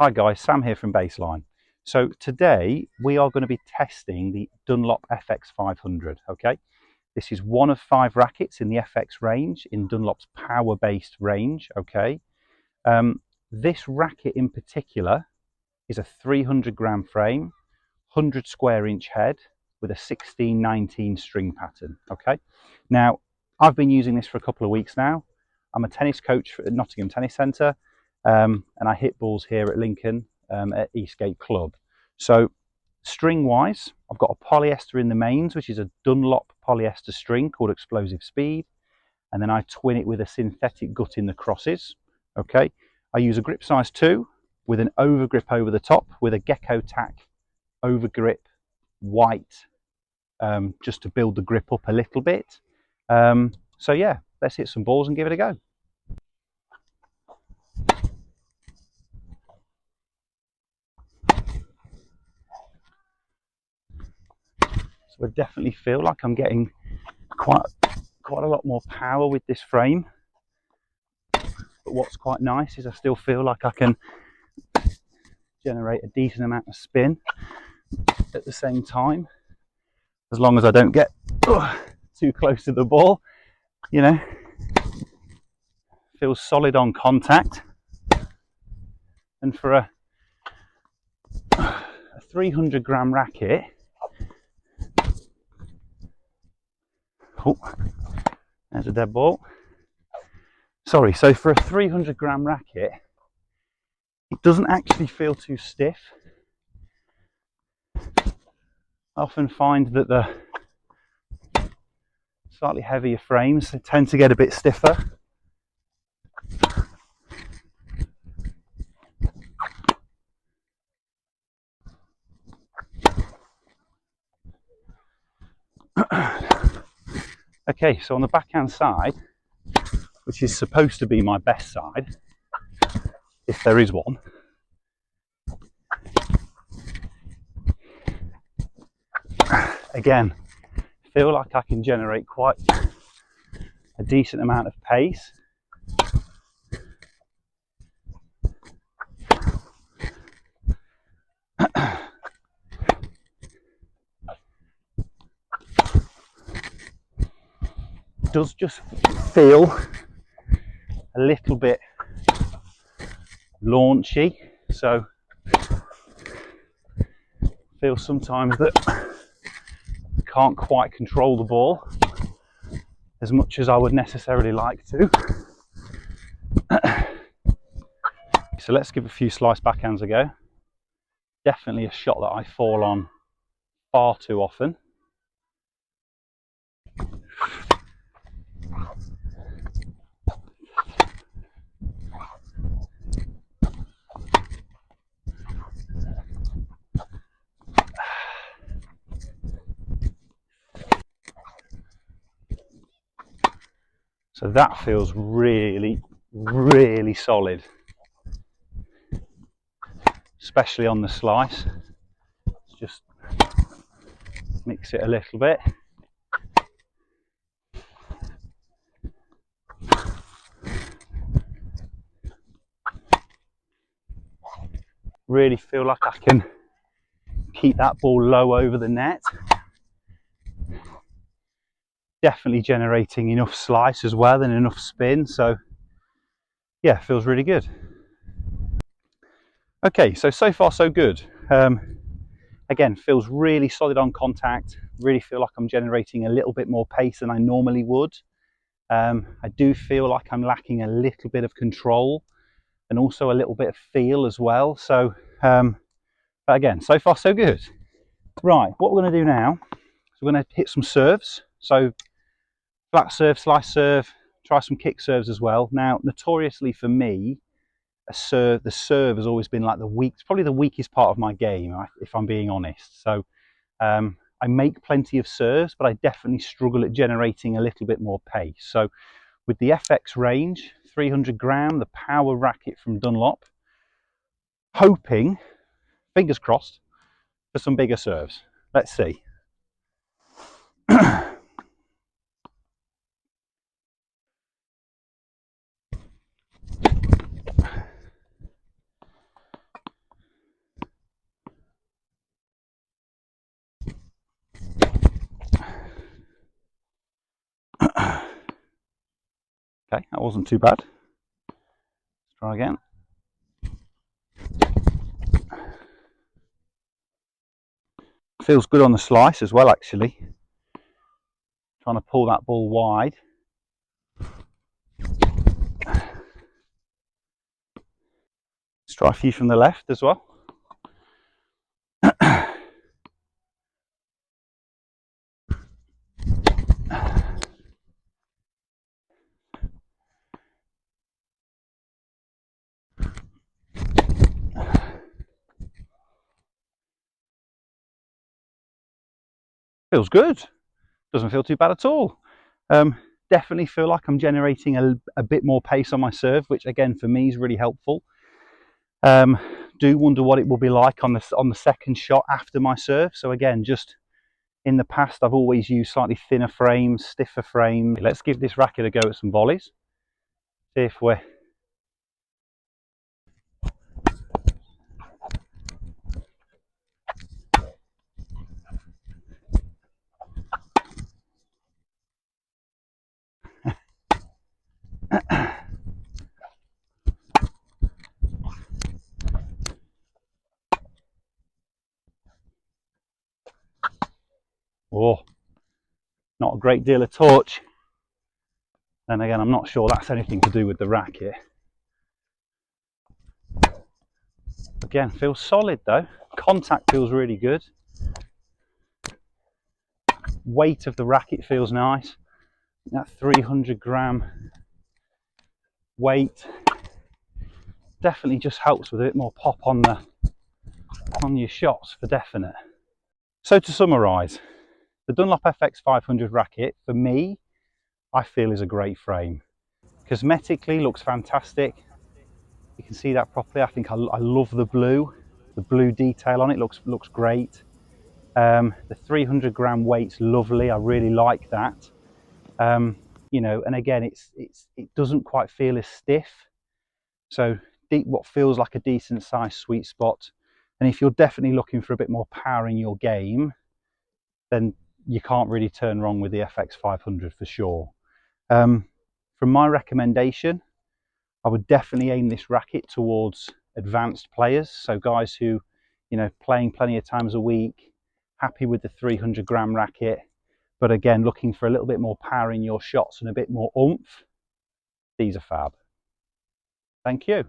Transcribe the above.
Hi guys, Sam here from Baseline. So today we are going to be testing the Dunlop FX 500, okay? This is one of 5 rackets in the FX range, in Dunlop's power-based range, okay? This racket in particular is a 300 gram frame, 100 square inch head with a 16-19 string pattern, okay? Now, I've been using this for a couple of weeks now. I'm a tennis coach at Nottingham Tennis Centre. And I hit balls here at Lincoln at Eastgate Club. So string wise, I've got a polyester in the mains, which is a Dunlop polyester string called Explosive Speed. And then I twin it with a synthetic gut in the crosses. Okay, I use a grip size 2 with an overgrip over the top with a Gecko tack overgrip white, just to build the grip up a little bit. So yeah, let's hit some balls and give it a go. So I definitely feel like I'm getting quite a lot more power with this frame. But what's quite nice is I still feel like I can generate a decent amount of spin at the same time, as long as I don't get too close to the ball. You know, feels solid on contact, and for a 300 gram racket, oh, there's a dead ball. Sorry, so for a 300 gram racket, it doesn't actually feel too stiff. I often find that the slightly heavier frames tend to get a bit stiffer. Okay, so on the backhand side, which is supposed to be my best side, if there is one, again, feel like I can generate quite a decent amount of pace. It does just feel a little bit launchy, so feel sometimes that I can't quite control the ball as much as I would necessarily like to. So let's give a few slice backhands a go. Definitely a shot that I fall on far too often. So that feels really, really solid, especially on the slice. Let's just mix it a little bit. Really feel like I can keep that ball low over the net. Definitely generating enough slice as well and enough spin, so yeah, feels really good. Okay, so far so good. Again, feels really solid on contact. Really feel like I'm generating a little bit more pace than I normally would. I do feel like I'm lacking a little bit of control and also a little bit of feel as well. So, but again, so far so good. Right, what we're going to do now is we're going to hit some serves. So flat serve, slice serve, try some kick serves as well. Now, notoriously for me, the serve has always been like probably the weakest part of my game, if I'm being honest. So I make plenty of serves, but I definitely struggle at generating a little bit more pace. So with the FX range, 300 gram, the power racket from Dunlop, hoping, fingers crossed, for some bigger serves. Let's see. Okay, that wasn't too bad. Let's try again. Feels good on the slice as well, actually. Trying to pull that ball wide. Let's try a few from the left as well. Feels good. Doesn't feel too bad at all. Definitely feel like I'm generating a bit more pace on my serve, which again for me is really helpful. Do wonder what it will be like on the second shot after my serve. So again, just in the past, I've always used slightly thinner frames, stiffer frames. Let's give this racket a go at some volleys. See if we're... Oh, not a great deal of touch. And again, I'm not sure that's anything to do with the racket. Again, feels solid though. Contact feels really good. Weight of the racket feels nice. That 300-gram weight definitely just helps with a bit more pop on your shots for definite. So to summarise, the Dunlop FX 500 racket for me, I feel is a great frame. Cosmetically looks fantastic. You can see that properly. I think I love the blue detail on it looks great. The 300-gram weight's lovely. I really like that. You know, and again, it doesn't quite feel as stiff. So what feels like a decent size sweet spot. And if you're definitely looking for a bit more power in your game, then you can't really turn wrong with the FX 500 for sure. From my recommendation, I would definitely aim this racket towards advanced players. So guys who, you know, playing plenty of times a week, happy with the 300-gram racket, but again, looking for a little bit more power in your shots and a bit more oomph. These are fab. Thank you.